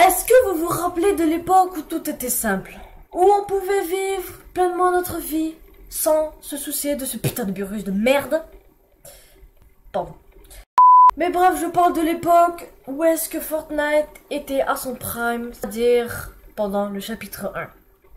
Est-ce que vous vous rappelez de l'époque où tout était simple? Où on pouvait vivre pleinement notre vie sans se soucier de ce putain de virus de merde? Pardon. Mais bref, je parle de l'époque où est-ce que Fortnite était à son prime, c'est-à-dire pendant le chapitre 1.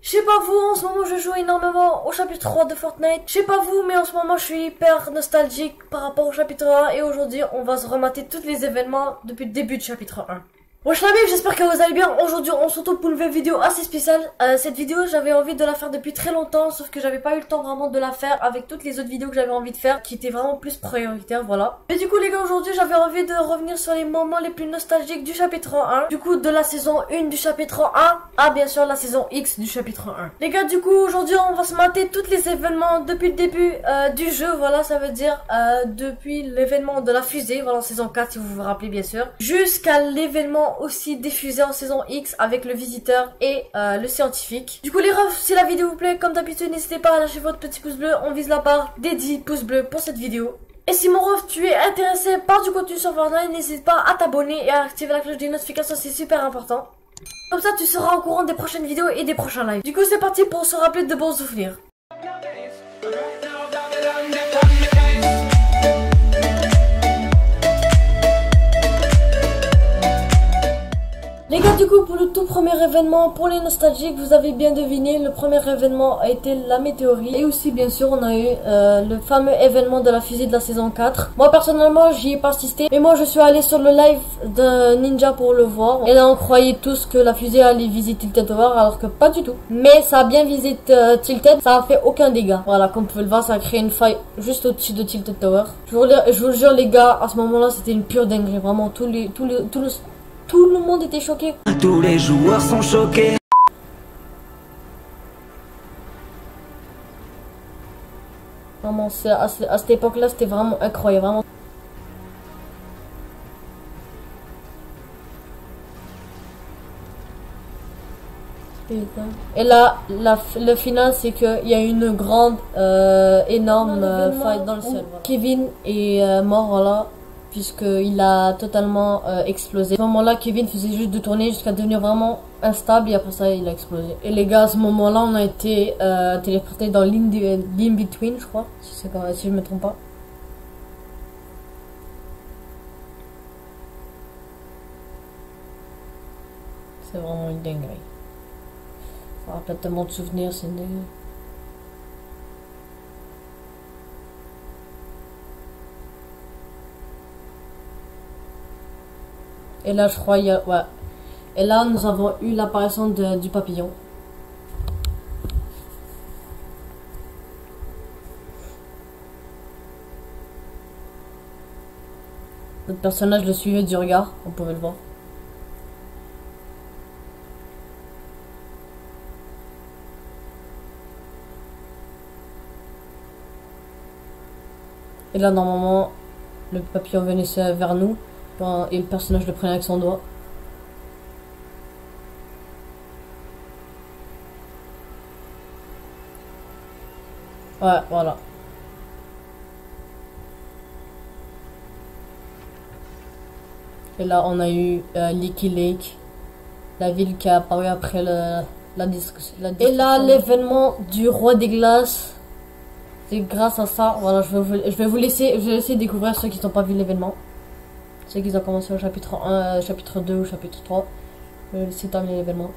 Je sais pas vous, en ce moment je joue énormément au chapitre 3 de Fortnite. Je sais pas vous, mais en ce moment je suis hyper nostalgique par rapport au chapitre 1. Et aujourd'hui, on va se remater tous les événements depuis le début du chapitre 1. Wesh la bif, j'espère que vous allez bien. Aujourd'hui on se retrouve pour une nouvelle vidéo assez spéciale. Cette vidéo j'avais envie de la faire depuis très longtemps, sauf que j'avais pas eu le temps vraiment de la faire avec toutes les autres vidéos que j'avais envie de faire, qui étaient vraiment plus prioritaires, voilà. Mais du coup les gars, aujourd'hui j'avais envie de revenir sur les moments les plus nostalgiques du chapitre 1. Du coup de la saison 1 du chapitre 1 à bien sûr la saison X du chapitre 1. Les gars, du coup aujourd'hui on va se mater tous les événements depuis le début du jeu, voilà, ça veut dire depuis l'événement de la fusée, voilà, en saison 4 si vous vous rappelez bien sûr, jusqu'à l'événement aussi diffusé en saison X avec le visiteur et le scientifique. Du coup les refs, si la vidéo vous plaît, comme d'habitude n'hésitez pas à lâcher votre petit pouce bleu, on vise la barre des 10 pouces bleus pour cette vidéo. Et si mon ref tu es intéressé par du contenu sur Fortnite, n'hésite pas à t'abonner et à activer la cloche des notifications, c'est super important. Comme ça tu seras au courant des prochaines vidéos et des prochains lives. Du coup c'est parti pour se rappeler de bons souvenirs. Les gars, du coup pour le tout premier événement, pour les nostalgiques, vous avez bien deviné, le premier événement a été la météorite. Et aussi bien sûr on a eu le fameux événement de la fusée de la saison 4. Moi personnellement j'y ai pas assisté, mais moi je suis allé sur le live de Ninja pour le voir. Et là on croyait tous que la fusée allait viser Tilted Tower, alors que pas du tout. Mais ça a bien visé Tilted, ça a fait aucun dégât. Voilà, comme vous pouvez le voir, ça a créé une faille juste au-dessus de Tilted Tower. Je vous jure les gars, à ce moment là c'était une pure dinguerie. Vraiment tout le monde était choqué. Tous les joueurs sont choqués. Vraiment, à cette époque-là, c'était vraiment incroyable. Vraiment. Et là, le final, c'est qu'il y a une grande, énorme faille dans le ciel. Voilà. Kevin est mort, voilà. Puisqu'il a totalement explosé. À ce moment-là, Kevin faisait juste de tourner jusqu'à devenir vraiment instable et après ça, il a explosé. Et les gars, à ce moment-là, on a été téléporté dans l'in-between, je crois, si je me trompe pas. C'est vraiment une dinguerie. Ça rappelle tellement de souvenirs, c'est une dinguerie. Et là, je crois, ouais. Et là, nous avons eu l'apparition du papillon. Notre personnage le suivait du regard, on pouvait le voir. Et là, normalement, le papillon venait vers nous. Et le personnage le prenait avec son doigt. Ouais, voilà. Et là, on a eu Leaky Lake, la ville qui a apparu après la discussion. Et là, l'événement du roi des glaces. C'est grâce à ça. Voilà, je vais vous laisser, découvrir ceux qui n'ont pas vu l'événement. Ceux qui ont commencé au chapitre 1, chapitre 2 ou chapitre 3. Je vais laisser terminer l'événement.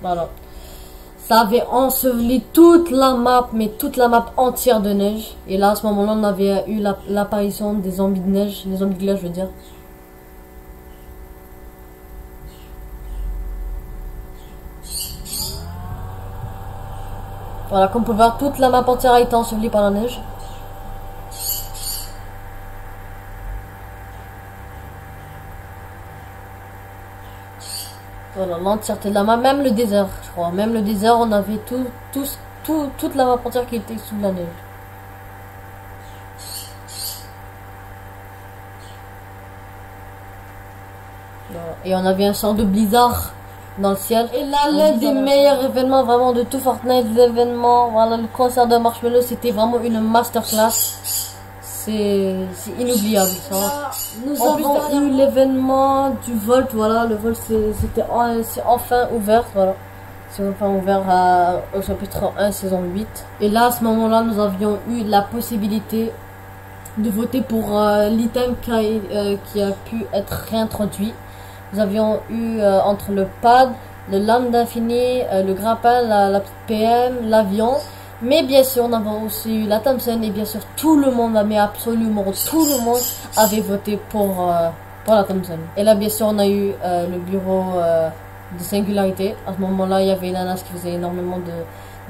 Voilà. Ça avait enseveli toute la map, mais toute la map entière de neige. Et là, à ce moment-là, on avait eu l'apparition des zombies de neige, des zombies de glace, je veux dire. Voilà, comme vous pouvez voir, toute la map entière a été ensevelie par la neige. Voilà, l'entièreté de la map, même le désert, je crois. Même le désert, on avait toute la map entière qui était sous la neige. Voilà. Et on avait un sort de blizzard dans le ciel. Et là, l'un des meilleurs événements vraiment de tout Fortnite, l'événement, voilà, le concert de Marshmello, c'était vraiment une masterclass. C'est inoubliable, ça. Nous avons eu l'événement du Volt, voilà, le Volt c'est enfin ouvert, voilà. C'est enfin ouvert au chapitre 1, saison 8. Et là, à ce moment-là, nous avions eu la possibilité de voter pour l'item qui a pu être réintroduit. Nous avions eu entre le pad, le lame d'infini, le grappin, la petite PM, l'avion. Mais bien sûr, nous avons aussi eu la Thompson et bien sûr tout le monde, mais absolument tout le monde avait voté pour la Thompson. Et là, bien sûr, on a eu le bureau de singularité. À ce moment-là, il y avait Nanas qui faisait énormément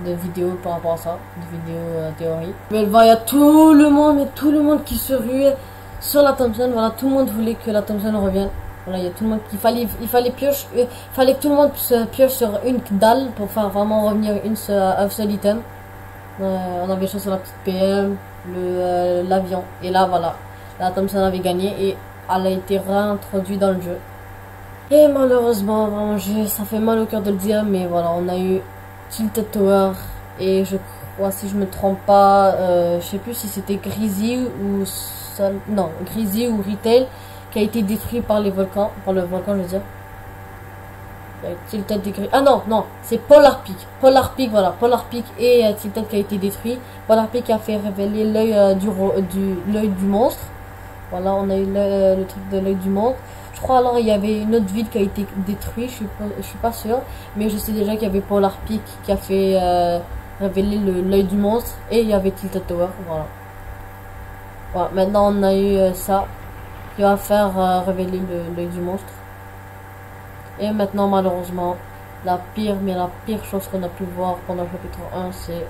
de vidéos par rapport à ça, de vidéos théorie. Mais il y a tout le monde qui se ruait sur la Thompson. Voilà, tout le monde voulait que la Thompson revienne. Voilà, il y a tout le monde il fallait que tout le monde se pioche sur une dalle pour faire vraiment revenir un seul item. On avait joué sur la petite PM, l'avion. Et là, voilà, la Thompson avait gagné et elle a été réintroduite dans le jeu. Et malheureusement, vraiment, ça fait mal au cœur de le dire, mais voilà, on a eu Tilted Tower et je crois, si je me trompe pas, je sais plus si c'était Greasy ou Greasy ou Retail qui a été détruit par le volcan, je veux dire. Tilted détruit. Ah non, c'est Polar Peak. Voilà, Polar Peak et Tilted qui a été détruit. Polar Peak a fait révéler l'œil du monstre. Voilà, on a eu le truc de l'œil du monstre. Je crois alors il y avait une autre ville qui a été détruite, je suis pas sûr, mais je sais déjà qu'il y avait Polar Peak qui a fait révéler l'œil du monstre et il y avait Tilted Tower, voilà. Maintenant on a eu ça qui va faire révéler l'œil du monstre. Et maintenant malheureusement la pire chose qu'on a pu voir pendant le chapitre 1, c'est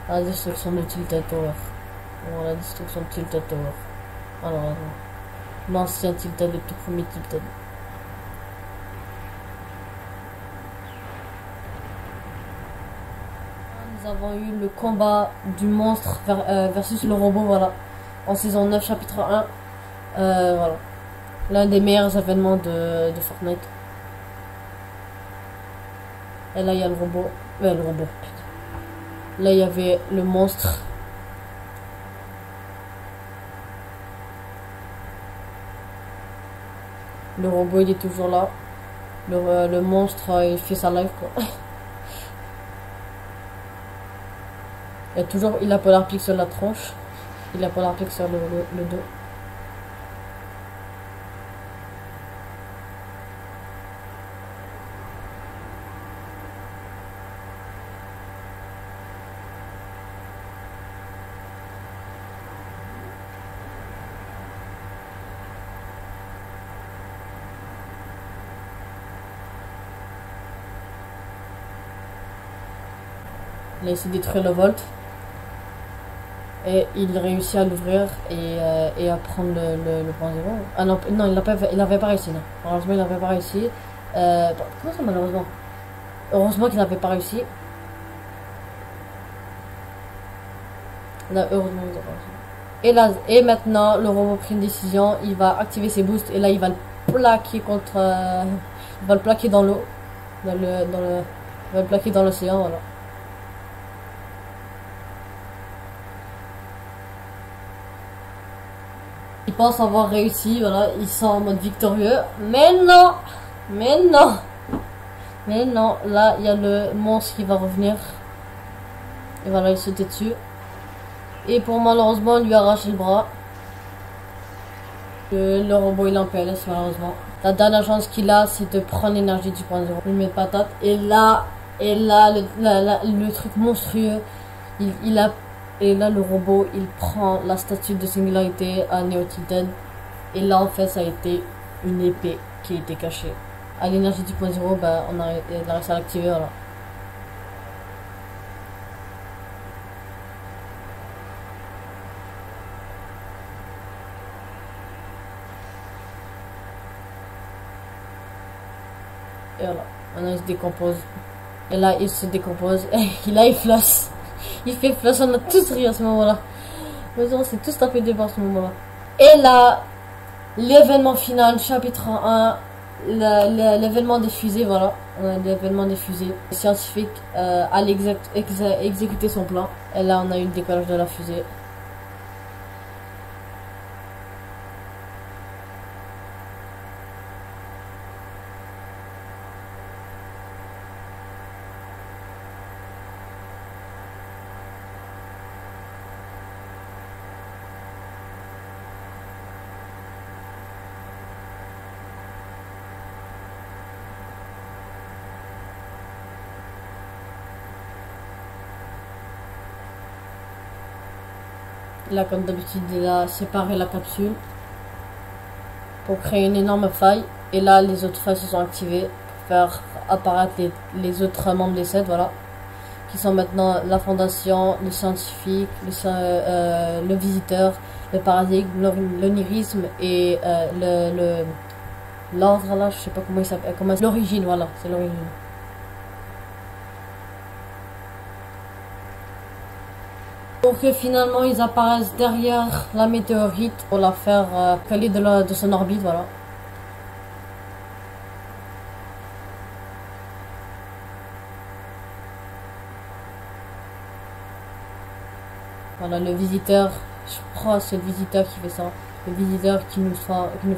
la destruction de Tilted Tower. Voilà, la destruction de Tilted Tower. Malheureusement. L'ancien Tilted, le tout premier Tilted. Nous avons eu le combat du monstre versus le robot, voilà. En saison 9, chapitre 1. Voilà. L'un des meilleurs événements de Fortnite. Et là, il y a le robot. Le robot, putain. Là, il y avait le monstre. Le robot, il est toujours là. Le monstre, il fait sa live, quoi. Il a Polar Peak sur la tronche. Il a Polar Peak sur le dos. Il a essayé de détruire le Volt. Et il réussit à l'ouvrir et à prendre le point zéro. Ah non, il n'avait pas réussi. Non. Malheureusement, il n'avait pas réussi. Comment ça, malheureusement? Heureusement qu'il n'avait pas réussi. Là, heureusement, il n'a pas réussi. Et maintenant, le robot prend une décision. Il va activer ses boosts. Et là, il va le plaquer contre. Il va le plaquer dans l'eau. Il va le plaquer dans l'océan, voilà. Il pense avoir réussi, voilà, il sent en mode victorieux, mais non, là il y a le monstre qui va revenir, et voilà, il sautait dessus, et pour malheureusement lui arracher le bras, le robot il est en PLS malheureusement. La dernière chance qu'il a, c'est de prendre l'énergie du point zéro, il met patate, et là le truc monstrueux, et là, le robot, il prend la statue de singularité à Neo Tilted. Et là, en fait, ça a été une épée qui a été cachée. À l'énergie du point zéro, bah, on a réussi à l'activer, voilà. Et voilà, maintenant il se décompose. Et là, il se décompose. Et là, il flosse. Il fait flash, on a tous ri à ce moment-là. On s'est tous tapé des barres à ce moment-là. Et là, l'événement final, chapitre 1, l'événement des fusées, voilà. On a l'événement des fusées. Le scientifique allait exécuter son plan. Et là, on a eu le décollage de la fusée. Là, comme d'habitude, il a séparé la capsule pour créer une énorme faille. Et là, les autres failles se sont activées pour faire apparaître les autres membres des 7, voilà. Qui sont maintenant la fondation, le scientifique, le visiteur, le paradigme, l'onirisme et l'ordre, là, je sais pas comment il s'appelle, l'origine, voilà, c'est l'origine. Pour que finalement ils apparaissent derrière la météorite pour la faire caler de son orbite, voilà. Voilà le visiteur, je crois c'est le visiteur qui fait ça. Le visiteur qui nous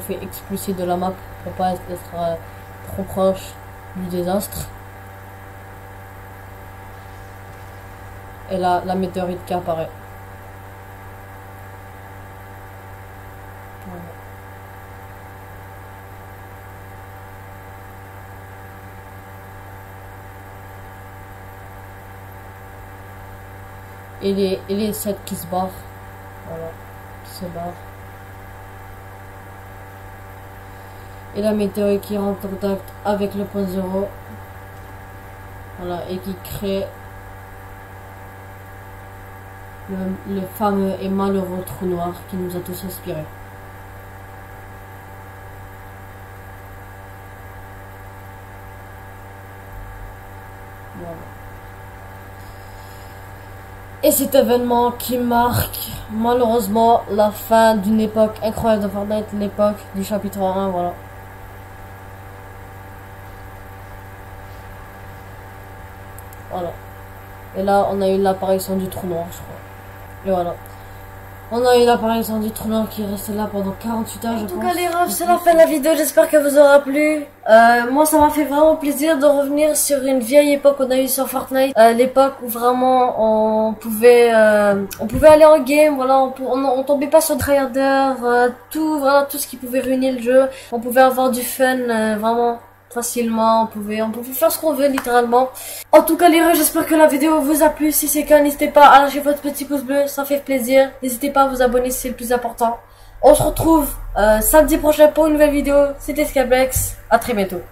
fait expulser de la map pour pas être trop proche du désastre. Et là, la météorite qui apparaît. Voilà. Et les 7 qui se barrent. Voilà, qui se barrent. Et la météorite qui rentre en contact avec le point zéro. Voilà, et qui crée le fameux et malheureux trou noir qui nous a tous inspirés. Voilà. Et cet événement qui marque malheureusement la fin d'une époque incroyable de Fortnite, l'époque du chapitre 1, voilà. Voilà. Et là, on a eu l'apparition du trou noir, je crois. Et voilà. On a eu l'apparition du trou noir qui est resté là pendant 48 heures, je pense. En tout cas, les refs, c'est la fin de la vidéo. J'espère qu'elle vous aura plu. Moi, ça m'a fait vraiment plaisir de revenir sur une vieille époque qu'on a eu sur Fortnite. L'époque où vraiment on pouvait aller en game. Voilà, on tombait pas sur tryharders, tout ce qui pouvait ruiner le jeu. On pouvait avoir du fun, vraiment. Facilement, on pouvait faire ce qu'on veut littéralement. En tout cas les refs, j'espère que la vidéo vous a plu. Si c'est le cas, n'hésitez pas à lâcher votre petit pouce bleu, ça fait plaisir. N'hésitez pas à vous abonner, c'est le plus important. On se retrouve samedi prochain pour une nouvelle vidéo. C'était Skyblex, à très bientôt.